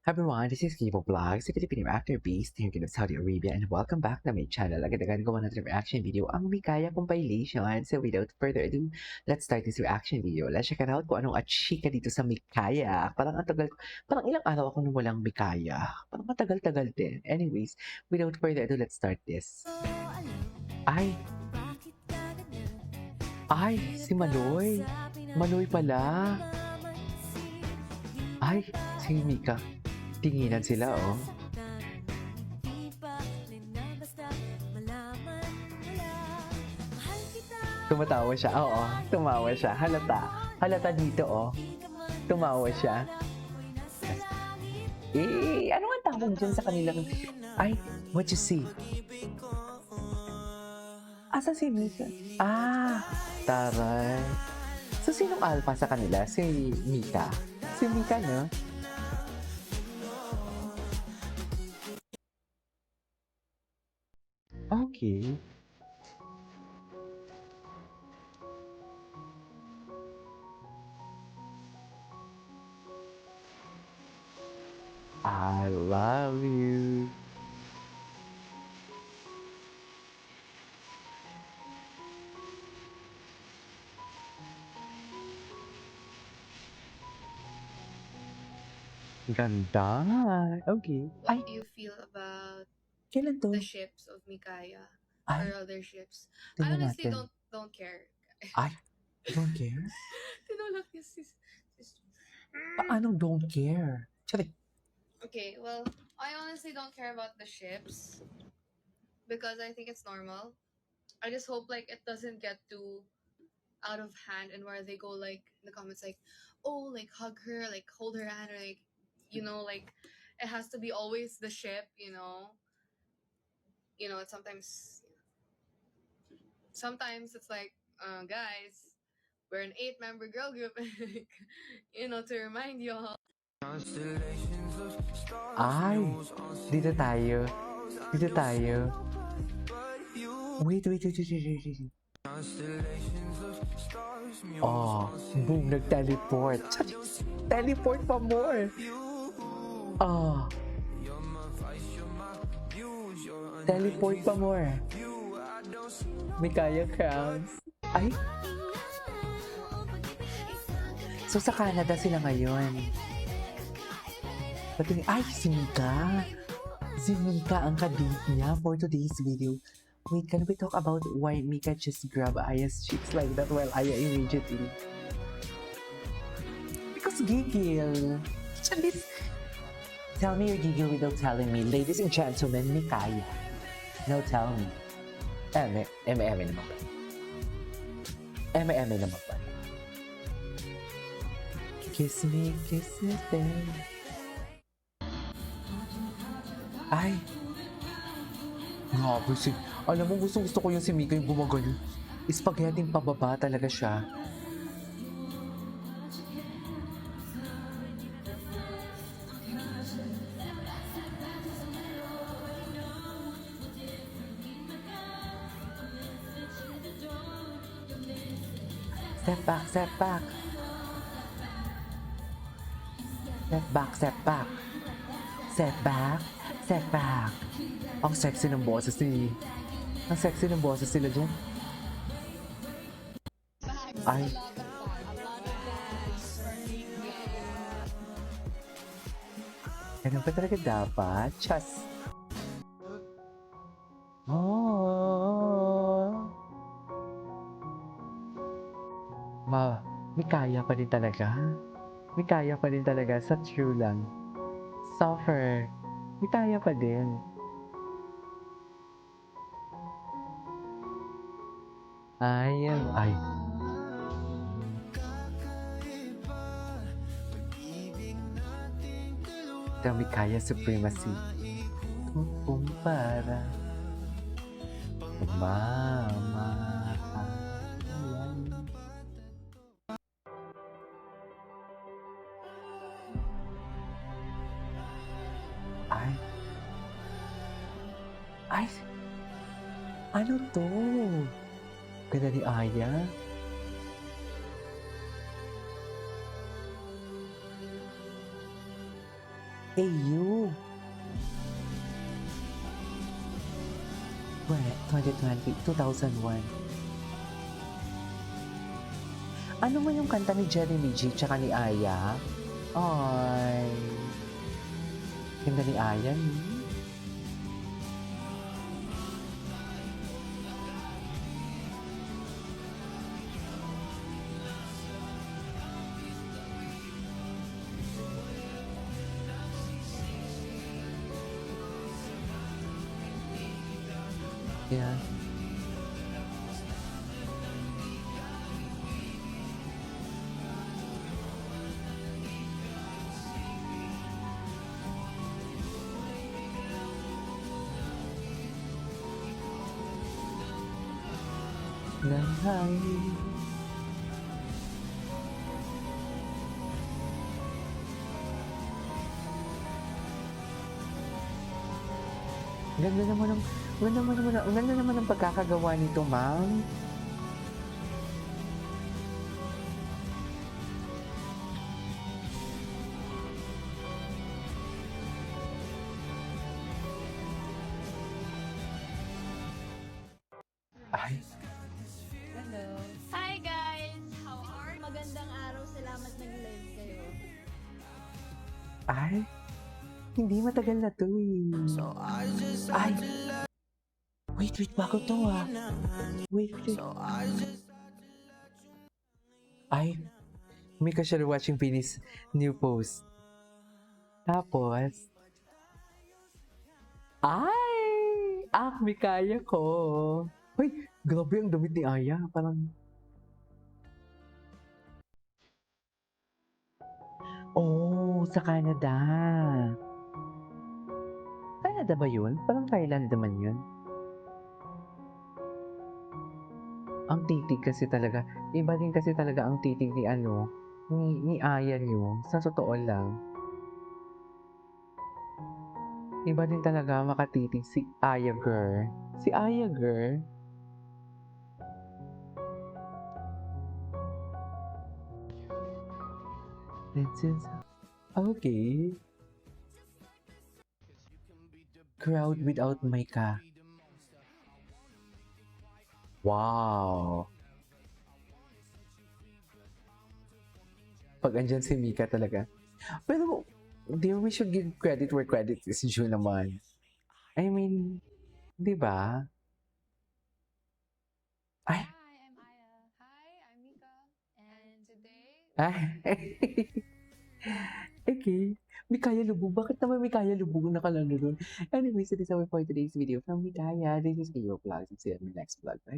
Hi everyone, this is Kibo Vlogs, a Filipino actor based here in Saudi Arabia, and welcome back to my channel. Agad-agad gawa natin reaction video ang Mikaya compilation. So without further ado, let's start this reaction video. Let's check it out kung anong achika dito sa Mikaya. Parang ang tagal, parang ilang araw ako nung walang Mikaya. Parang matagal-tagal din. Anyways, without further ado, let's start this. Ay, si Maloy. Maloy pala. Ay, si Mika. Tinginan sila, oh. Tumatawa siya. Oo, tumawa siya. Halata. Halata dito, oh. Tumawa siya. Ano ang tawag dyan sa kanilang... Ay, what you see? Asa si Mika? Taray. So, sinong alpha sa kanila? Si Mika? Si Mika, no? Okay. I love you. Ganda. Okay. What do you feel about Kailan to? the ships of Mikaya Ay, or other ships? I tingnan honestly natin. don't care. Ay, don't care? Tinulak niya sis- Paano don't care? Charik. Okay, well, I honestly don't care about the ships because I think it's normal. I just hope like it doesn't get too out of hand and where they go like in the comments like, oh, like hug her, like hold her hand, or like, like it has to be always the ship, it's sometimes it's like, guys, we're an 8-member girl group, like, to remind you all. Ay, dito tayo. Dito tayo. Wait. Oh, boom, nag-teleport. Teleport pa more. Oh. Teleport pa more. Mikaya crowns. Ay. So sa Canada sila ngayon. Ay, si Mika. Si Mika ang kadate niya for today's video. Wait, can we talk about why Mika just grab Aya's cheeks like that while Aya immediately? Because giggle. Tell me your giggle without telling me. Ladies and gentlemen, Mikaya. No, tell me. Eme naman ba? Eme naman ba? Kiss me, babe. Ay. Grabe si... Alam mo, gusto ko yung si Mika yung gumagal. Spaghetti pababa talaga siya. Step back. Step back. Ang sexy ng boses ni... Ang sexy ng boses sila dyan. Ay. Ganun pa talaga dapat. Just... Oh. May kaya pa din talaga. May kaya pa din talaga sa true lang. Suffer. May kaya pa din. Ay. The Mikaya Supremacy. Kumpara. Mamahalan. Ay. Ano to? Ganda ni Aya. AU. What? 2020, 2001. Ano mo yung kanta ni Jeremy G tsaka ni Aya? Ay. Ganda ni Aya, ni. Yeah. Lahay. Ganda naman ng ang ganda naman ng pagkakagawa nito, ma'am. Ay, Hello. Hi guys! How are you? Magandang araw. Salamat nag-live kayo. ay, hindi matagal na 'to, eh. Ay, wait, bago 'to, ah. Wait. Ay, may ka-share watching Vinny's new post. Tapos, ay! May kaya ko. Uy, grabe ang damit ni Aya. Parang, oh, sa Canada. Canada ba yun? Parang Thailand naman yun. Ang titig kasi talaga. Iba din kasi talaga ang titig ni ni Aya niyo. Sa totoo lang. Iba din talaga makatitig si Aya girl. Si Aya girl. This is okay. Crowd without Micah. Wow. Pag andyan si Mika talaga. Pero, dear, we should give credit where credit is due naman. I mean, di ba? Ay, Hi, I'm Aya. Hi, I'm Mika. And today, ay. Okay. Mikaya Lubog. Bakit naman Mikaya Lubog na kalalo doon? Anyways, it is our for today's video from Mikaya. This is Kayo Vlogs. See you in my next vlog. Bye.